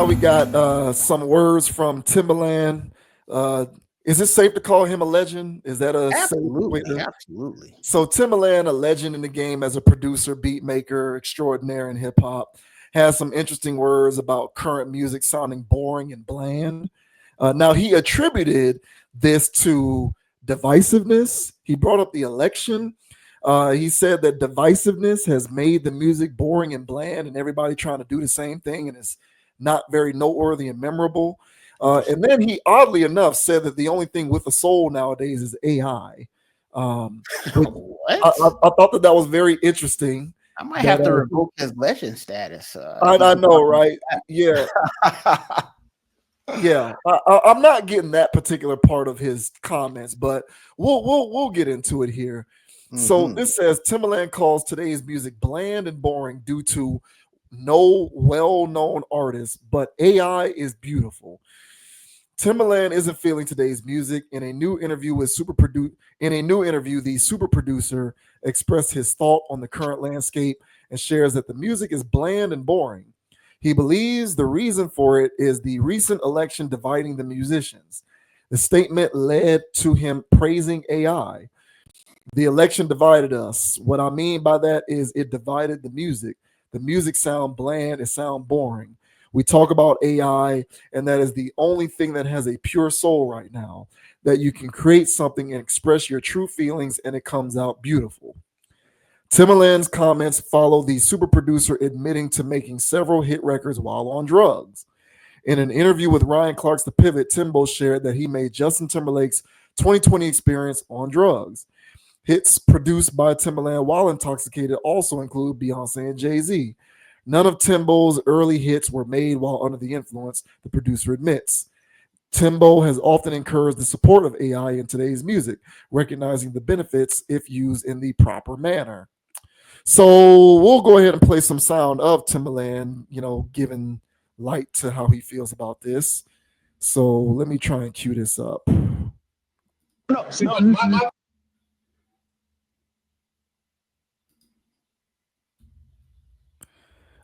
now we got some words from Timbaland. Is it safe to call him a legend? Is that a safe way Absolutely, to? absolutely. So Timbaland, a legend in the game as a producer, beat maker, extraordinaire in hip hop, has some interesting words about current music sounding boring and bland. Now he attributed this to divisiveness. He brought up the election. He said that divisiveness has made the music boring and bland, and everybody trying to do the same thing, and it's not very noteworthy and memorable. And then he, oddly enough, said that the only thing with a soul nowadays is AI. Which I thought that that was very interesting. I might have to revoke his legend status. I know, right? Yeah, yeah. I'm not getting that particular part of his comments, but we'll get into it here. So this says Timbaland calls today's music bland and boring due to no well-known artists, but AI is beautiful. Timbaland isn't feeling today's music. In a new interview, the super producer expressed his thought on the current landscape and shares that the music is bland and boring. He believes the reason for it is the recent election dividing the musicians. The statement led to him praising AI. The election divided us. What I mean by that is it divided the music. The music sound bland, it sound boring. We talk about AI, and that is the only thing that has a pure soul right now, that you can create something and express your true feelings, and it comes out beautiful. Timbaland's comments follow the super producer admitting to making several hit records while on drugs. In an interview with Ryan Clark's The Pivot, Timbo shared that he made Justin Timberlake's 2020 experience on drugs. Hits produced by Timbaland while intoxicated also include Beyonce and Jay-Z. None of Timbo's early hits were made while under the influence, the producer admits. Timbo has often encouraged the support of AI in today's music, recognizing the benefits if used in the proper manner. So we'll go ahead and play some sound of Timbaland, giving light to how he feels about this. So let me try and cue this up. No, see, my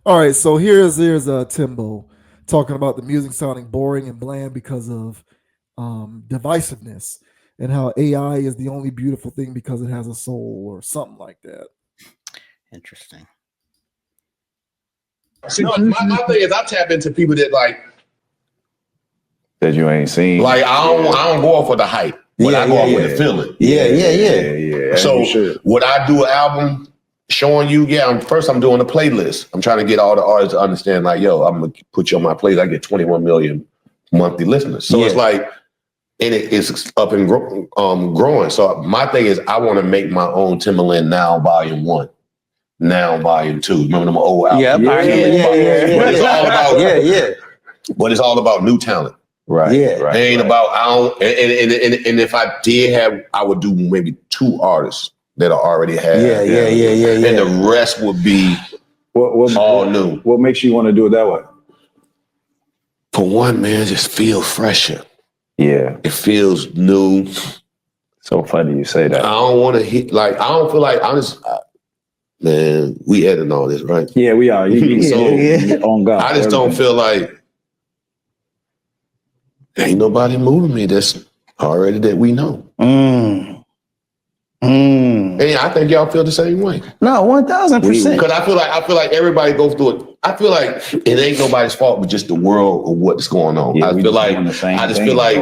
All right, so here's Timbo talking about the music sounding boring and bland because of divisiveness, and how AI is the only beautiful thing because it has a soul or something like that. Interesting. see, my thing is I tap into people that That you ain't seen. I don't go off with the hype, but I go off with the feeling. Yeah. So would I do an album showing you? First I'm doing a playlist. I'm trying to get all the artists to understand, I'm gonna put you on my playlist. I get 21 million monthly listeners. So it's and it's up and growing. So my thing is I want to make my own Timbaland Now Volume 1. Now Volume 2. Remember them old albums? Yeah. But it's all about But it's all about new talent. Right. It ain't about and if I did have, I would do maybe 2 artists that I already have. And the rest would be all new. What makes you want to do it that way? For one, man, just feel fresher. Yeah. It feels new. So funny you say that. I don't want to hit, I don't feel like, man, we editing all this, right? Yeah, we are. On God. I just don't feel like ain't nobody moving me that's already that we know. And I think y'all feel the same way. No, 1,000%. Because I feel like everybody goes through it. I feel like it ain't nobody's fault but just the world or what's going on. Yeah, I just feel like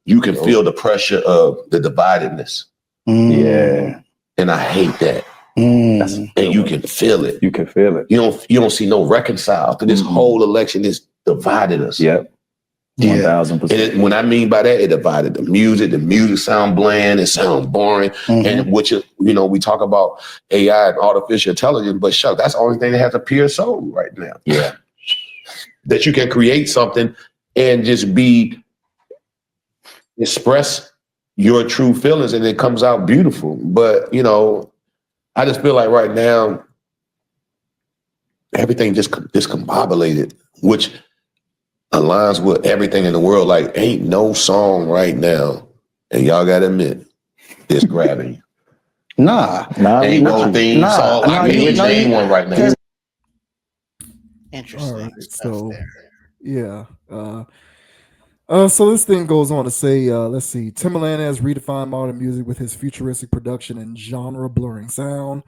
you can feel the pressure of the dividedness. Yeah. And I hate that. And you can feel it. You can feel it. You don't see no reconcile. This whole election has divided us. Yep. 1,000%. And when I mean by that, it divided the music. The music sound bland. It sound boring. And which is, we talk about AI and artificial intelligence, but shucks, that's the only thing that has a pure soul right now. Yeah. That you can create something and just express your true feelings and it comes out beautiful. But, I just feel like right now, everything just discombobulated, which aligns with everything in the world. Like, ain't no song right now, and y'all gotta admit, it's grabbing you. Nah. Ain't no theme song. I can't name one right now. Interesting. All right, so Yeah. So this thing goes on to say, let's see, Timbaland has redefined modern music with his futuristic production and genre blurring sound.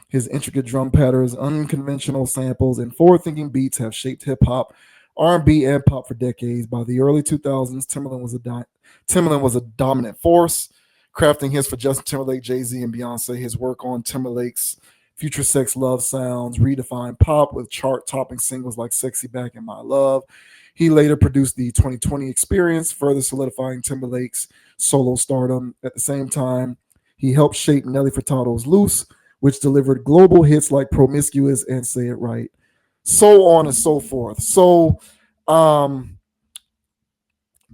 His intricate drum patterns, unconventional samples, and forward-thinking beats have shaped hip hop, R&B, and pop for decades. By the early 2000s, Timbaland was a dominant force, crafting hits for Justin Timberlake, Jay-Z, and Beyonce. His work on Timberlake's Future Sex Love Sounds redefined pop with chart-topping singles like "Sexy Back" and "My Love." He later produced the 2020 Experience, further solidifying Timberlake's solo stardom. At the same time, he helped shape Nelly Furtado's Loose, which delivered global hits like Promiscuous and Say It Right, so on and so forth. So, um,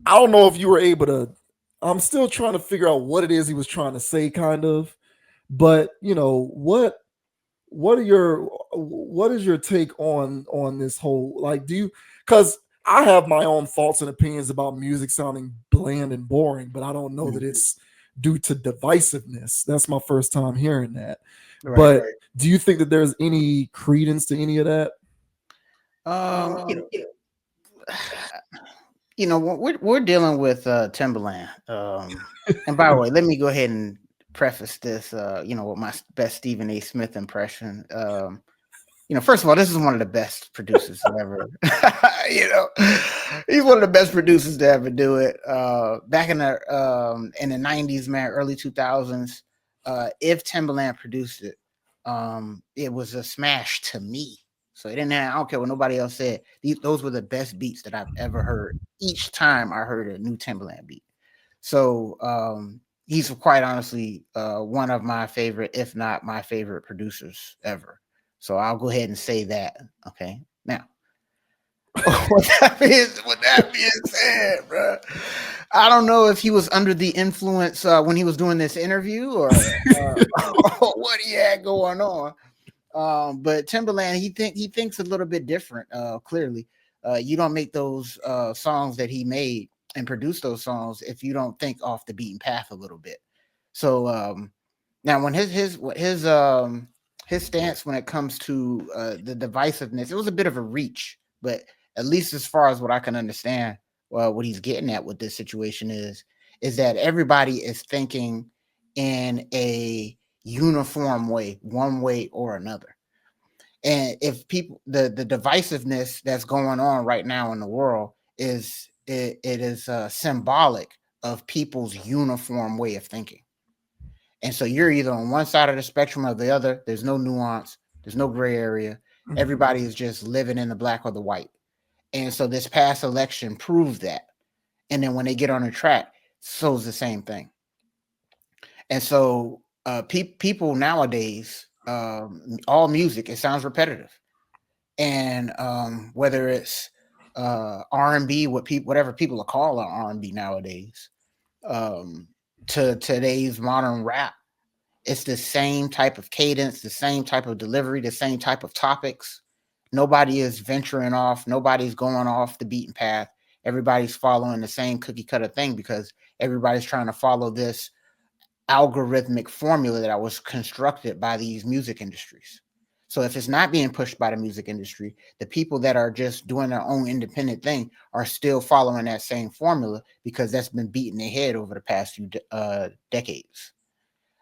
I don't know if you were able to. I'm still trying to figure out what it is he was trying to say, kind of. But what is your take on this whole, like, do you, because I have my own thoughts and opinions about music sounding bland and boring, but I don't know that it's due to divisiveness. That's my first time hearing that. But do you think that there's any credence to any of that? We're dealing with Timbaland. And by the way, let me go ahead and preface this, with my best Stephen A. Smith impression. First of all, this is one of the best producers ever. He's one of the best producers to ever do it. Back in the '90s, man, early 2000s, if Timbaland produced it, it was a smash to me. So it didn't have, I don't care what nobody else said. Those were the best beats that I've ever heard. Each time I heard a new Timbaland beat. So he's quite honestly one of my favorite, if not my favorite producers ever. So I'll go ahead and say that. Okay. Now, with that being said, bro, I don't know if he was under the influence when he was doing this interview or what he had going on. But Timbaland, he thinks a little bit different. Clearly, you don't make those songs that he made and produce those songs if you don't think off the beaten path a little bit. So now, when his stance when it comes to the divisiveness, it was a bit of a reach, but at least as far as what I can understand, what he's getting at with this situation is that everybody is thinking in a uniform way, one way or another. And if people, the divisiveness that's going on right now in the world is symbolic of people's uniform way of thinking. And so you're either on one side of the spectrum or the other. There's no nuance. There's no gray area. Everybody is just living in the black or the white. And so this past election proved that. And then when they get on the track, so is the same thing. And so people nowadays, all music, it sounds repetitive. And whether it's R&B, whatever people are calling R&B nowadays, to today's modern rap, it's the same type of cadence, the same type of delivery, the same type of topics. Nobody is venturing off. Nobody's going off the beaten path. Everybody's following the same cookie cutter thing because everybody's trying to follow this algorithmic formula that was constructed by these music industries. So if it's not being pushed by the music industry, the people that are just doing their own independent thing are still following that same formula because that's been beating their head over the past few decades.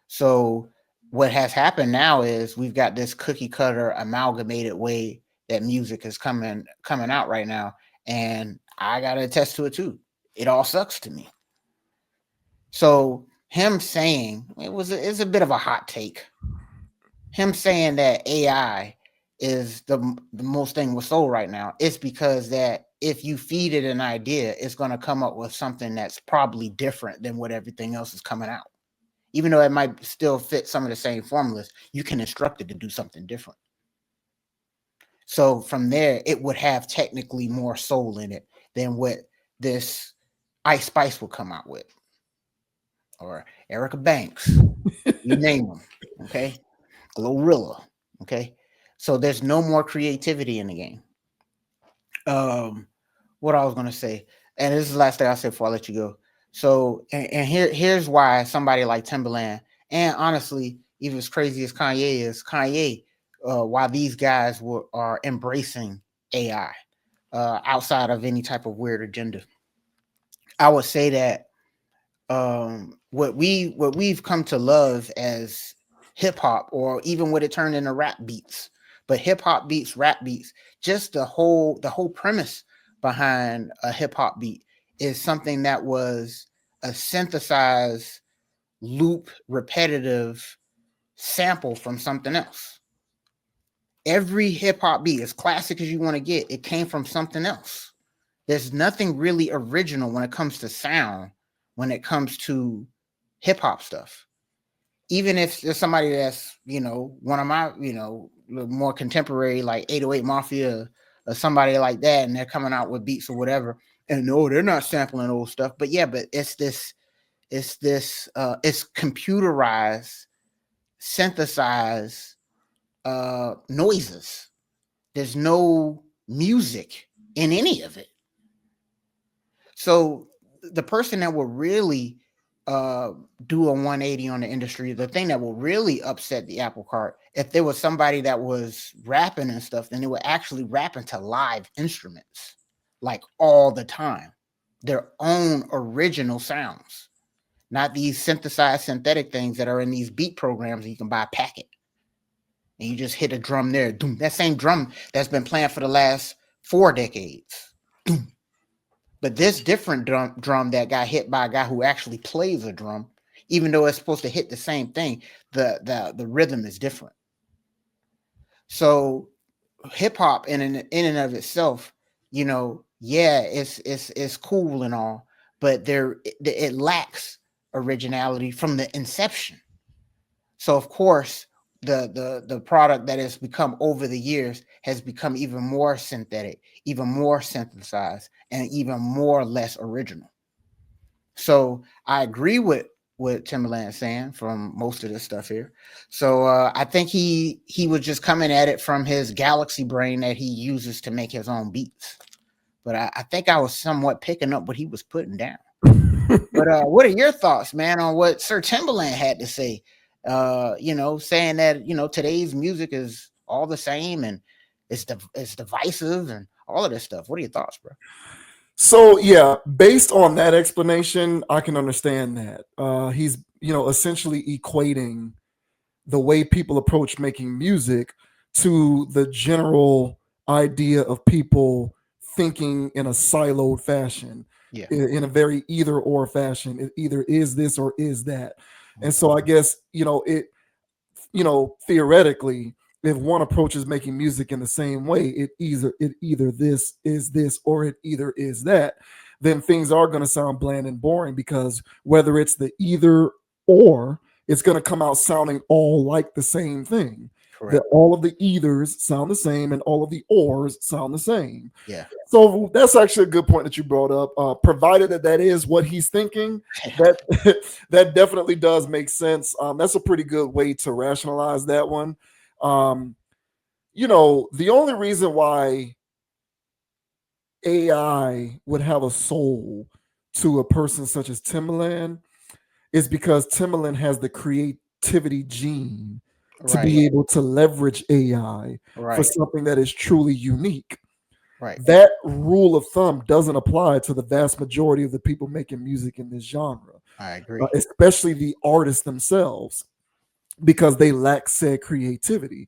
So what has happened now is we've got this cookie cutter amalgamated way that music is coming out right now. And I got to attest to it too. It all sucks to me. So him saying it's a bit of a hot take. Him saying that AI is the most thing with soul right now. It's because that if you feed it an idea, it's going to come up with something that's probably different than what everything else is coming out. Even though it might still fit some of the same formulas, you can instruct it to do something different. So from there, it would have technically more soul in it than what this Ice Spice will come out with. Or Erica Banks, you name them, okay? Glorilla, okay? So there's no more creativity in the game. What I was going to say, and this is the last thing I'll say before I let you go. So, and here's why somebody like Timbaland, and honestly, even as crazy as Kanye is, why these guys are embracing AI. outside of any type of weird agenda. I would say that what we've come to love as hip hop, or even what it turned into rap beats, but hip hop beats, rap beats, just the whole premise behind a hip hop beat is something that was a synthesized loop repetitive sample from something else. Every hip hop beat, as classic as you want to get, it came from something else. There's nothing really original when it comes to sound, when it comes to hip hop stuff. Even if there's somebody that's, one of my, more contemporary, like 808 Mafia or somebody like that, and they're coming out with beats or whatever, and no, they're not sampling old stuff. But yeah, but it's computerized, synthesized noises. There's no music in any of it. So the person that will really do a 180 on the industry, the thing that will really upset the apple cart, if there was somebody that was rapping and stuff, then they were actually rapping to live instruments, like all the time, their own original sounds, not these synthesized synthetic things that are in these beat programs that you can buy a packet. And you just hit a drum there. Doom. That same drum that's been playing for the last 4 decades. Doom. But this different drum that got hit by a guy who actually plays a drum, even though it's supposed to hit the same thing, the rhythm is different. So hip hop in and of itself, it's cool and all, but it lacks originality from the inception. So of course, the product that has become over the years has become even more synthetic, even more synthesized, and even more less original. So I agree with what Timbaland is saying from most of this stuff here. So I think he was just coming at it from his galaxy brain that he uses to make his own beats. But I think I was somewhat picking up what he was putting down. But what are your thoughts, man, on what Sir Timbaland had to say? Saying that, today's music is all the same and it's divisive and all of this stuff. What are your thoughts, bro? So yeah, based on that explanation, I can understand that. He's, essentially equating the way people approach making music to the general idea of people thinking in a siloed fashion, in a very either or fashion. It either is this or is that. And so I guess, theoretically, if one approaches making music in the same way, it either this is this or it either is that, then things are going to sound bland and boring, because whether it's the either or, it's going to come out sounding all like the same thing. That all of the either's sound the same and all of the or's sound the same. Yeah. So that's actually a good point that you brought up. Provided that is what he's thinking, that definitely does make sense. That's a pretty good way to rationalize that one. The only reason why AI would have a soul to a person such as Timbaland is because Timbaland has the creativity gene to be able to leverage AI for something that is truly unique. Right. That rule of thumb doesn't apply to the vast majority of the people making music in this genre. I agree. Especially the artists themselves, because they lack said creativity.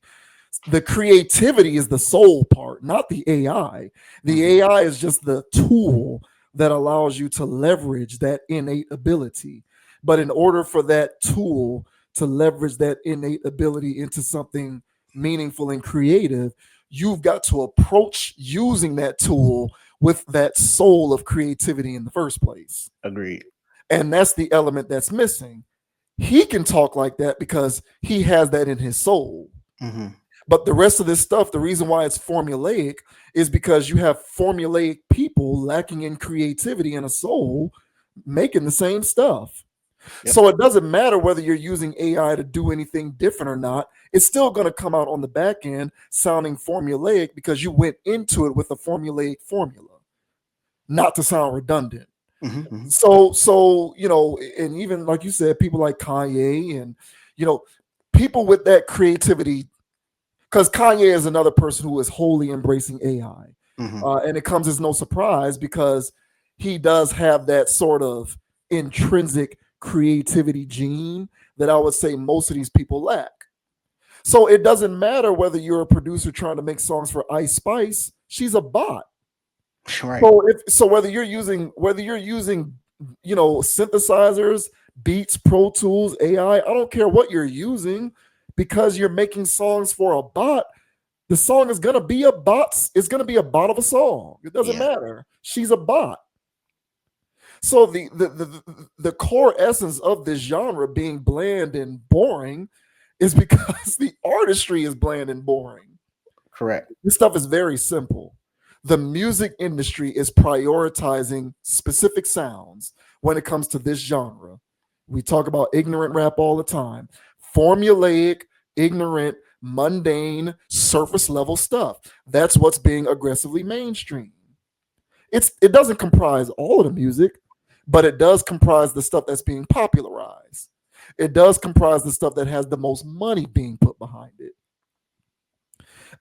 The creativity is the soul part, not the AI. The AI is just the tool that allows you to leverage that innate ability. But in order for that tool to leverage that innate ability into something meaningful and creative, you've got to approach using that tool with that soul of creativity in the first place. Agreed. And that's the element that's missing. He can talk like that because he has that in his soul. Mm-hmm. But the rest of this stuff, the reason why it's formulaic is because you have formulaic people lacking in creativity and a soul making the same stuff. Yep. So it doesn't matter whether you're using AI to do anything different or not. It's still going to come out on the back end sounding formulaic because you went into it with a formulaic formula, not to sound redundant. Mm-hmm. So and even like you said, people like Kanye and, people with that creativity, because Kanye is another person who is wholly embracing AI. And it comes as no surprise because he does have that sort of intrinsic creativity gene that I would say most of these people lack. So it doesn't matter whether you're a producer trying to make songs for Ice Spice, she's a bot. Right. So whether you're using synthesizers, beats, Pro Tools, AI, I don't care what you're using, because you're making songs for a bot. The song is gonna be a bot. It's gonna be a bot of a song. It doesn't matter. She's a bot. So the core essence of this genre being bland and boring is because the artistry is bland and boring. Correct. This stuff is very simple. The music industry is prioritizing specific sounds when it comes to this genre. We talk about ignorant rap all the time. Formulaic, ignorant, mundane, surface level stuff. That's what's being aggressively mainstream. It doesn't comprise all of the music, but it does comprise the stuff that's being popularized. It does comprise the stuff that has the most money being put behind it.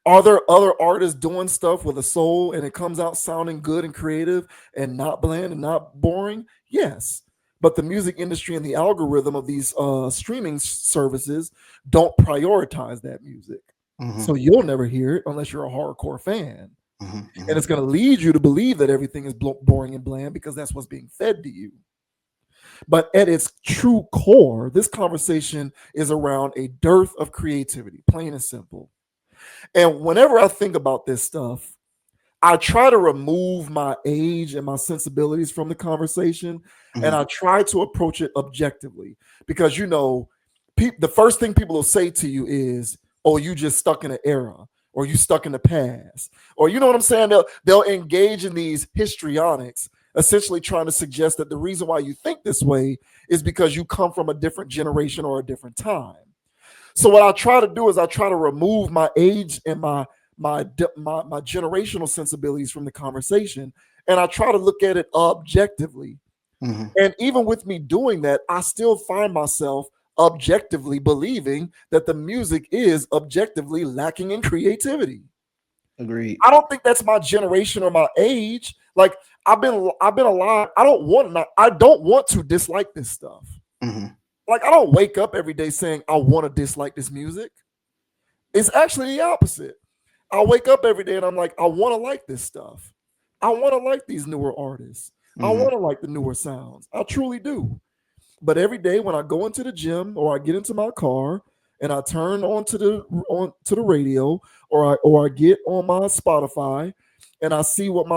Are there other artists doing stuff with a soul and it comes out sounding good and creative and not bland and not boring? Yes. But the music industry and the algorithm of these streaming services don't prioritize that music. So you'll never hear it unless you're a hardcore fan. And it's going to lead you to believe that everything is boring and bland because that's what's being fed to you. But at its true core, this conversation is around a dearth of creativity, plain and simple. And whenever I think about this stuff, I try to remove my age and my sensibilities from the conversation, and I try to approach it objectively. Because, the first thing people will say to you is, oh, you just stuck in an era, or you stuck in the past, or you know what I'm saying? They'll engage in these histrionics, essentially trying to suggest that the reason why you think this way is because you come from a different generation or a different time. So what I try to do is I try to remove my age and my generational sensibilities from the conversation, and I try to look at it objectively. And even with me doing that, I still find myself objectively believing that the music is objectively lacking in creativity. Agreed. I don't think that's my generation or my age. Like I've been alive. I don't want to dislike this stuff. Like I don't wake up every day saying I want to dislike this music. It's actually the opposite. I wake up every day and I'm like, I want to like this stuff. I want to like these newer artists. I want to like the newer sounds. I truly do. But every day when I go into the gym or I get into my car and I turn onto the radio or I get on my Spotify and I see what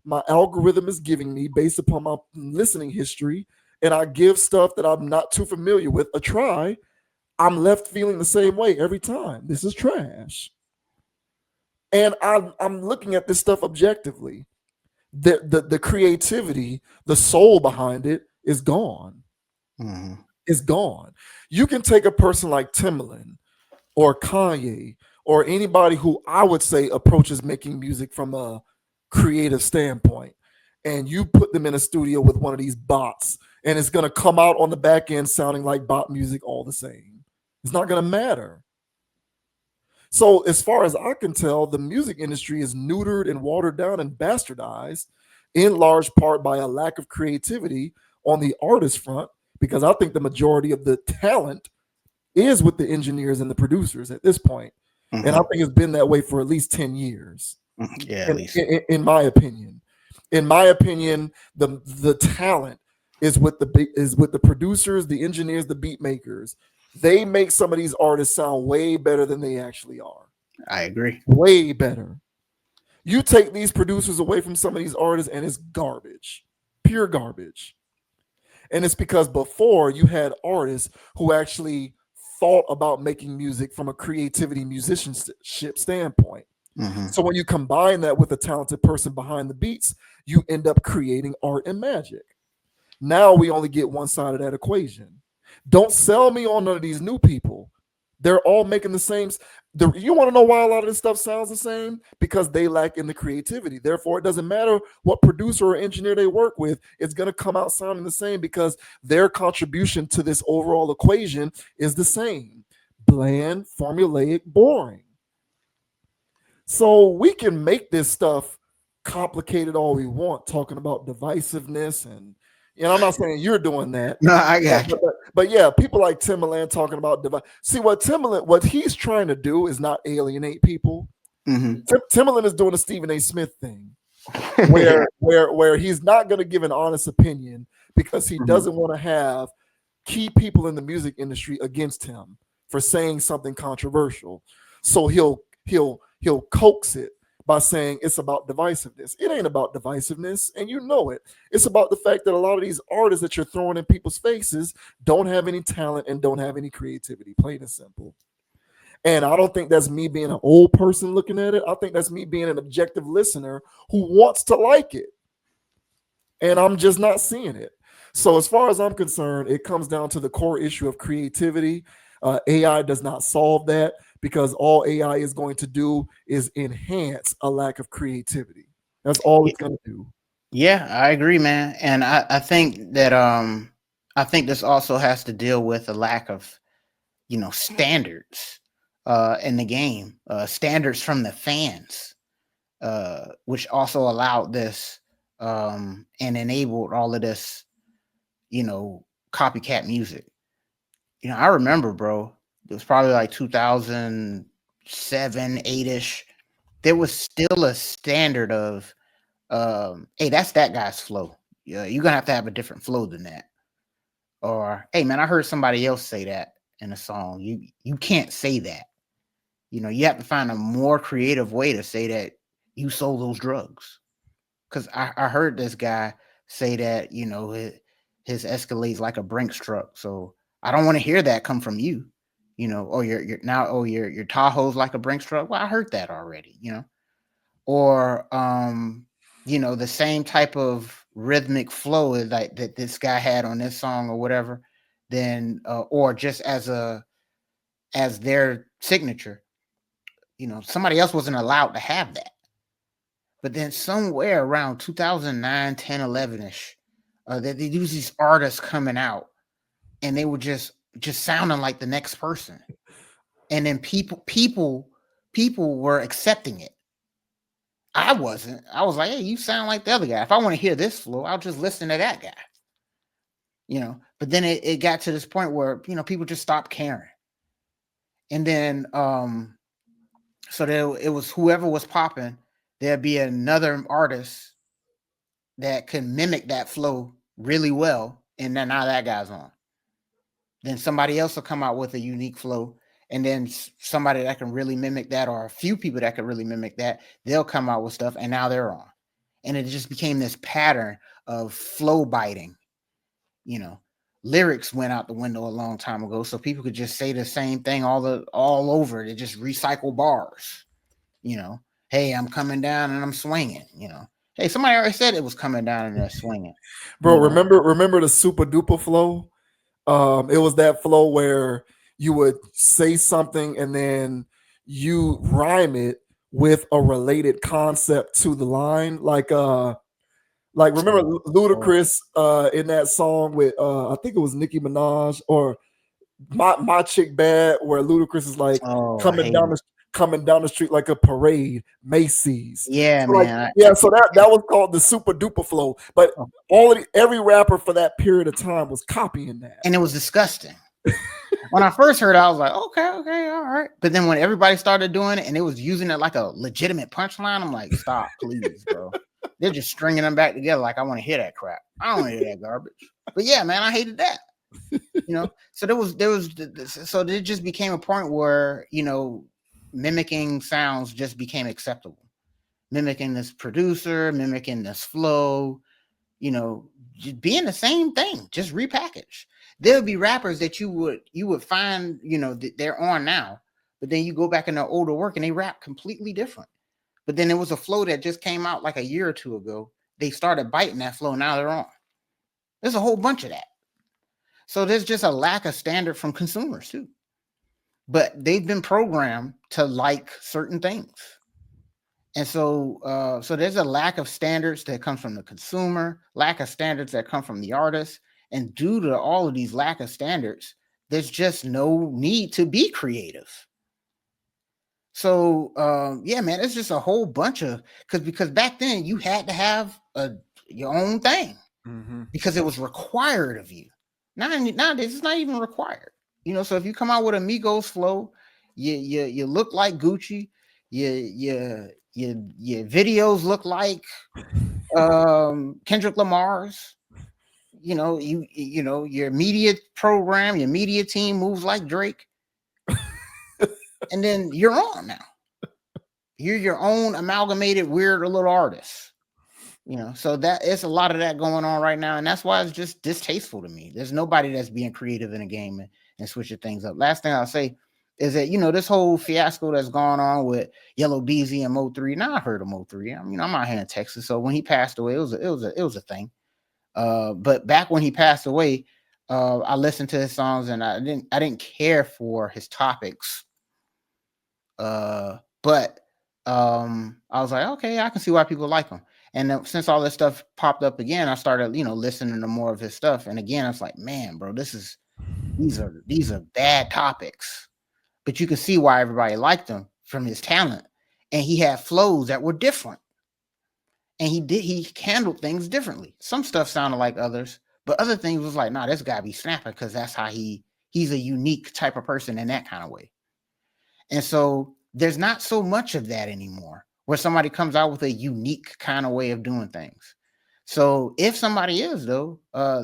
my algorithm is giving me based upon my listening history, and I give stuff that I'm not too familiar with a try, I'm left feeling the same way every time. This is trash. And I'm looking at this stuff objectively. The creativity, the soul behind it is gone. It's gone. You can take a person like Timbaland or Kanye or anybody who I would say approaches making music from a creative standpoint, and you put them in a studio with one of these bots, and it's going to come out on the back end sounding like bot music all the same. It's not going to matter. So as far as I can tell, the music industry is neutered and watered down and bastardized in large part by a lack of creativity on the artist front, because I think the majority of the talent is with the engineers and the producers at this point. And I think it's been that way for at least 10 years. Yeah, at least. In my opinion. In my opinion, the talent is with the producers, the engineers, the beat makers. They make some of these artists sound way better than they actually are. I agree. Way better. You take these producers away from some of these artists and it's garbage. Pure garbage. And it's because before you had artists who actually thought about making music from a creativity musicianship standpoint. So when you combine that with a talented person behind the beats, you end up creating art and magic. Now we only get one side of that equation. Don't sell me on none of these new people. They're all making the same. You want to know why a lot of this stuff sounds the same? Because they lack in the creativity. Therefore, it doesn't matter what producer or engineer they work with. It's going to come out sounding the same because their contribution to this overall equation is the same. Bland, formulaic, boring. So we can make this stuff complicate it all we want, talking about divisiveness and I'm not saying you're doing that. No, I got you. But yeah, people like Timbaland talking about See, what he's trying to do is not alienate people. Timbaland is doing a Stephen A. Smith thing, where he's not going to give an honest opinion because he doesn't want to have key people in the music industry against him for saying something controversial. So he'll coax it by saying it's about divisiveness. It ain't about divisiveness, and you know it. It's about the fact that a lot of these artists that you're throwing in people's faces don't have any talent and don't have any creativity, plain and simple. And I don't think that's me being an old person looking at it. I think that's me being an objective listener who wants to like it. And I'm just not seeing it. So as far as I'm concerned, it comes down to the core issue of creativity. AI does not solve that, because all AI is going to do is enhance a lack of creativity. That's all it's going to do. Yeah, I agree, man. And I think that I think this also has to deal with a lack of, standards in the game, standards from the fans, which also allowed this and enabled all of this, copycat music. I remember, bro, it was probably like 2007, 8-ish. There was still a standard of, hey, that's that guy's flow. Yeah, you're gonna have to have a different flow than that. Or, hey, man, I heard somebody else say that in a song. You can't say that. You have to find a more creative way to say that you sold those drugs. Because I heard this guy say that, his Escalade's like a Brinks truck. So I don't want to hear that come from you, or your Tahoe's like a Brinks truck. Well, I heard that already, or, the same type of rhythmic flow like that this guy had on this song or whatever, then, or just as their signature, somebody else wasn't allowed to have that. But then somewhere around 2009, 10, 11-ish, that they use these artists coming out and they were just sounding like the next person. And then people were accepting it. I wasn't. I was like, hey, you sound like the other guy. If I want to hear this flow, I'll just listen to that guy. But then it got to this point where, people just stopped caring. And then so it was whoever was popping, there'd be another artist that can mimic that flow really well, and then now that guy's on. Then somebody else will come out with a unique flow, and then somebody that can really mimic that, or a few people that can really mimic that, they'll come out with stuff, and now they're on. And it just became this pattern of flow biting. Lyrics went out the window a long time ago, so people could just say the same thing all over. They just recycle bars. Hey, I'm coming down and I'm swinging. Hey, somebody already said it was coming down and they're swinging. Bro, remember the super duper flow? It was that flow where you would say something and then you rhyme it with a related concept to the line. Like remember Ludacris in that song with I think it was Nicki Minaj, or my chick bad, where Ludacris is like coming down the street like a parade, Macy's. Yeah, so man. So that was called the super duper flow. But every rapper for that period of time was copying that, and it was disgusting. When I first heard it, I was like, okay, all right. But then when everybody started doing it and it was using it like a legitimate punchline, I'm like, stop, please, bro. They're just stringing them back together like I want to hear that crap. I don't want to hear that garbage. But yeah, man, I hated that. So so it just became a point where, mimicking sounds just became acceptable. Mimicking this producer, mimicking this flow, just being the same thing, just repackaged. There'll be rappers that you would find, they're on now, but then you go back in their older work and they rap completely different. But then there was a flow that just came out like a year or two ago. They started biting that flow. Now they're on. There's a whole bunch of that. So there's just a lack of standard from consumers too. But they've been programmed to like certain things. And so there's a lack of standards that comes from the consumer, lack of standards that come from the artist. And due to all of these lack of standards, there's just no need to be creative. So yeah, man, it's just a whole bunch of because back then you had to have your own thing because it was required of you. Nowadays it's not even required. You know, so if you come out with a Migos flow, you look like Gucci, your videos look like Kendrick Lamar's. You know, you know, your media program, your media team moves like Drake. And then you're on now. You're your own amalgamated weird little artist. You know, so that it's a lot of that going on right now, and that's why it's just distasteful to me. There's nobody that's being creative in a game and switching things up. Last thing I'll say is that, you know, this whole fiasco that's going on with Yellow Beezy and Mo3. Now I heard of Mo3. I mean, I'm out here in Texas, so when he passed away, it was a thing. But back when he passed away, I listened to his songs and I didn't care for his topics. But I was like, okay, I can see why people like him. And then, since all this stuff popped up again, I started, you know, listening to more of his stuff. And again, I was like, man, bro, these are bad topics. But you can see why everybody liked him from his talent. And he had flows that were different. And he handled things differently. Some stuff sounded like others, but other things was like, nah, this guy be snapping because that's how he's a unique type of person in that kind of way. And so there's not so much of that anymore, where somebody comes out with a unique kind of way of doing things. So if somebody is, though,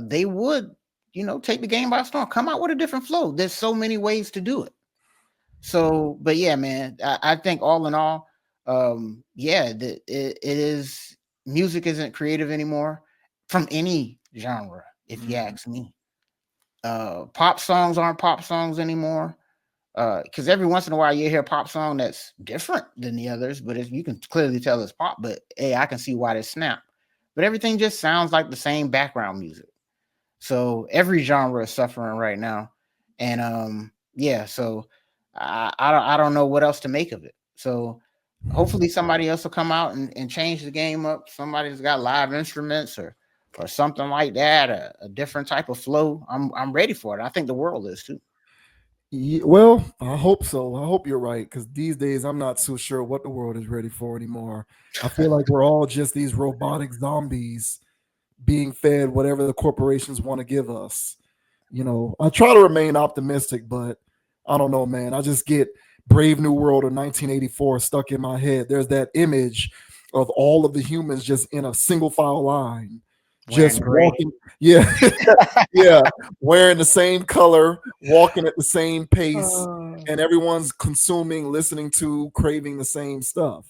they would, you know, take the game by storm, come out with a different flow. There's so many ways to do it. So, but yeah, man, I think all in all, yeah, it is. Music isn't creative anymore from any genre, if you ask me. Pop songs aren't pop songs anymore. Because every once in a while you hear a pop song that's different than the others, but you can clearly tell it's pop. But hey, I can see why they snap. But everything just sounds like the same background music. So every genre is suffering right now, and yeah. So I don't know what else to make of it. So hopefully somebody else will come out and change the game up. Somebody's got live instruments or something like that, a different type of flow. I'm ready for it. I think the world is too. Yeah, well, I hope so. I hope you're right, because these days I'm not so sure what the world is ready for anymore. I feel like we're all just these robotic zombies being fed whatever the corporations want to give us. You know, I try to remain optimistic, but I don't know, man. I just get Brave New World of 1984 stuck in my head. There's that image of all of the humans just in a single file line, just walking. Yeah. Yeah. Wearing the same color, walking at the same pace, and everyone's consuming, listening to, craving the same stuff.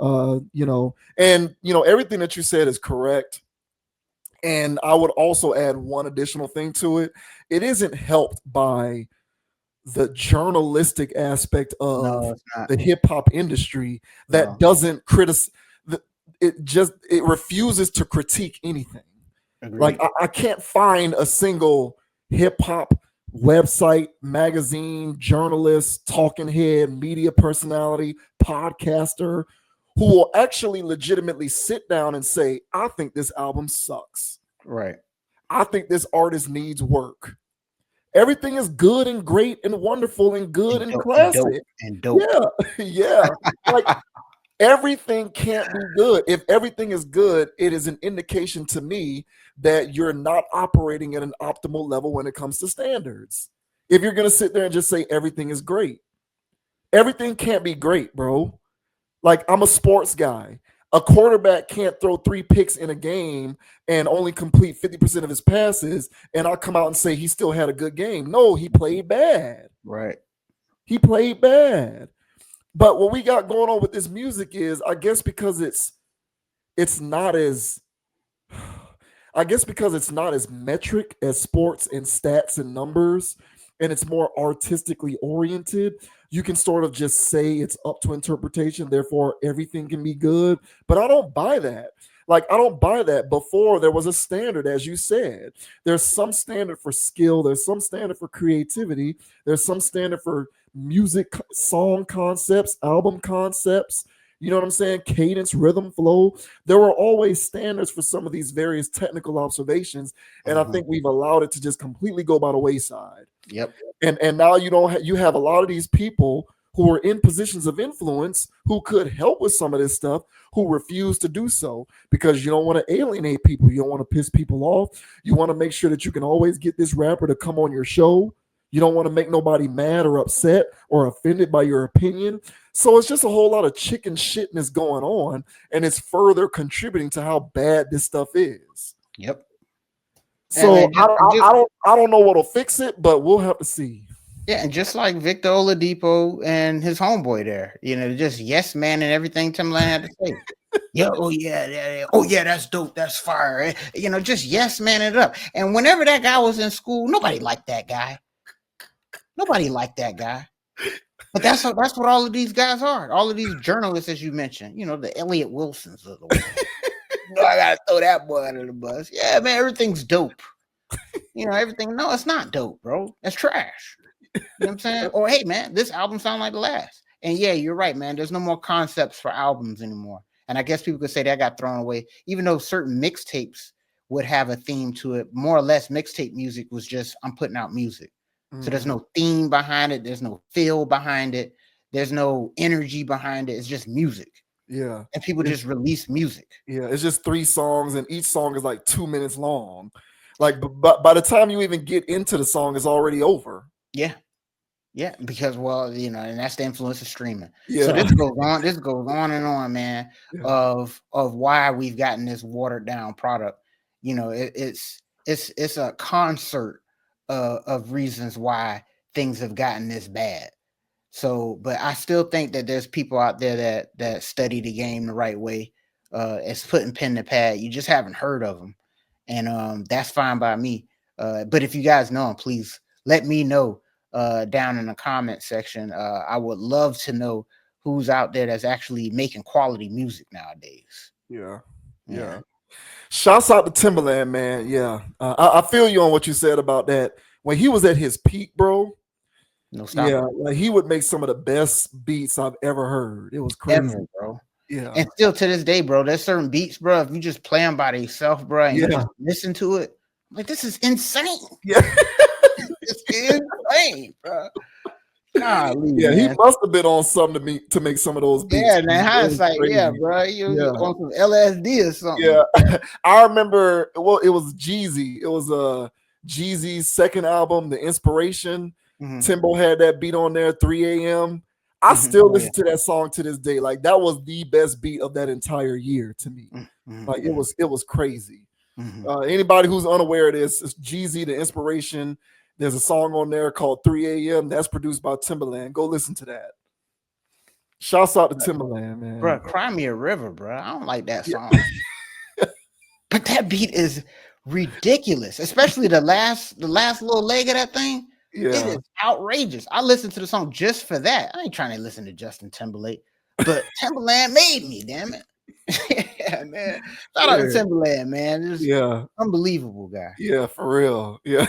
You know, and you know, everything that you said is correct. And I would also add one additional thing to it. It isn't helped by the journalistic aspect of the hip hop industry that doesn't criticize. It refuses to critique anything. Agreed. Like I can't find a single hip hop website, magazine, journalist, talking head, media personality, podcaster who will actually legitimately sit down and say, I think this album sucks. Right. I think this artist needs work. Everything is good and great and wonderful and good and classic. And dope. Yeah. Yeah. Like everything can't be good. If everything is good, it is an indication to me that you're not operating at an optimal level when it comes to standards. If you're going to sit there and just say everything is great, everything can't be great, bro. Like, I'm a sports guy. A quarterback can't throw 3 picks in a game and only complete 50% of his passes, and I'll come out and say he still had a good game. No, he played bad. Right. He played bad. But what we got going on with this music is, I guess because it's not as metric as sports and stats and numbers, and it's more artistically oriented, you can sort of just say it's up to interpretation, therefore everything can be good. But I don't buy that. Like, I don't buy that. Before, there was a standard, as you said. There's some standard for skill. There's some standard for creativity. There's some standard for music, song concepts, album concepts. You know what I'm saying? Cadence, rhythm, flow. There were always standards for some of these various technical observations. And I think we've allowed it to just completely go by the wayside. Yep. And now you have a lot of these people who are in positions of influence who could help with some of this stuff who refuse to do so because you don't want to alienate people. You don't want to piss people off. You want to make sure that you can always get this rapper to come on your show. You don't want to make nobody mad or upset or offended by your opinion. So it's just a whole lot of chicken shitness going on, and it's further contributing to how bad this stuff is. Yep. So I don't know what'll fix it, but we'll have to see. Yeah, and just like Victor Oladipo and his homeboy there, just yes man and everything Timbaland had to say. Yeah, oh yeah, that's dope, that's fire. Just yes man it up. And whenever that guy was in school, nobody liked that guy. Nobody liked that guy. But that's what all of these guys are. All of these journalists, as you mentioned, the Elliot Wilsons of the world. I gotta throw that boy under the bus. Yeah, man, everything's dope. Everything. No, it's not dope, bro. That's trash. You know what I'm saying? Or hey, man, this album sounds like the last. And yeah, you're right, man. There's no more concepts for albums anymore. And I guess people could say that got thrown away, even though certain mixtapes would have a theme to it. More or less, mixtape music was just I'm putting out music. So there's no theme behind it. There's no feel behind it. There's no energy behind it. It's just music. Yeah. And people just release music. Yeah. It's just 3 songs and each song is like 2 minutes long. Like, but by the time you even get into the song, it's already over. Yeah. Yeah. Because, and that's the influence of streaming. Yeah. So this goes on and on, man, of why we've gotten this watered down product. It's a concert of reasons why things have gotten this bad. So, but I still think that there's people out there that study the game the right way. It's putting pen to pad. You just haven't heard of them, and that's fine by me. But if you guys know them, please let me know down in the comment section. I would love to know who's out there that's actually making quality music nowadays. Yeah. Shouts out to Timbaland, man. Yeah. I feel you on what you said about that. When he was at his peak, bro. No stop. Yeah, like he would make some of the best beats I've ever heard. It was crazy, ever, bro. Yeah. And still to this day, bro, there's certain beats, bro. If you just play them by themselves, bro, and you just listen to it, like this is insane. Yeah. It's insane, bro. Golly, yeah, man. He must have been on something to make some of those beats. Yeah, man. Hindsight, yeah, bro. You on some LSD or something. Yeah, I remember. Well, it was Jeezy. It was Jeezy's second album, The Inspiration. Timbo had that beat on there, 3 a.m. I still listen to that song to this day. Like that was the best beat of that entire year to me. Like it was crazy. Anybody who's unaware of this, it's Jeezy, The Inspiration. There's a song on there called 3 a.m. That's produced by Timbaland. Go listen to that. Shouts out to Timbaland, man. Bro, Cry Me a River, bro. I don't like that song. But that beat is ridiculous, especially the last little leg of that thing. Yeah. It is outrageous. I listened to the song just for that. I ain't trying to listen to Justin Timberlake, but Timbaland made me, damn it. Yeah, man. Shout out to Timbaland, man. Just unbelievable guy. Yeah, for real. Yeah.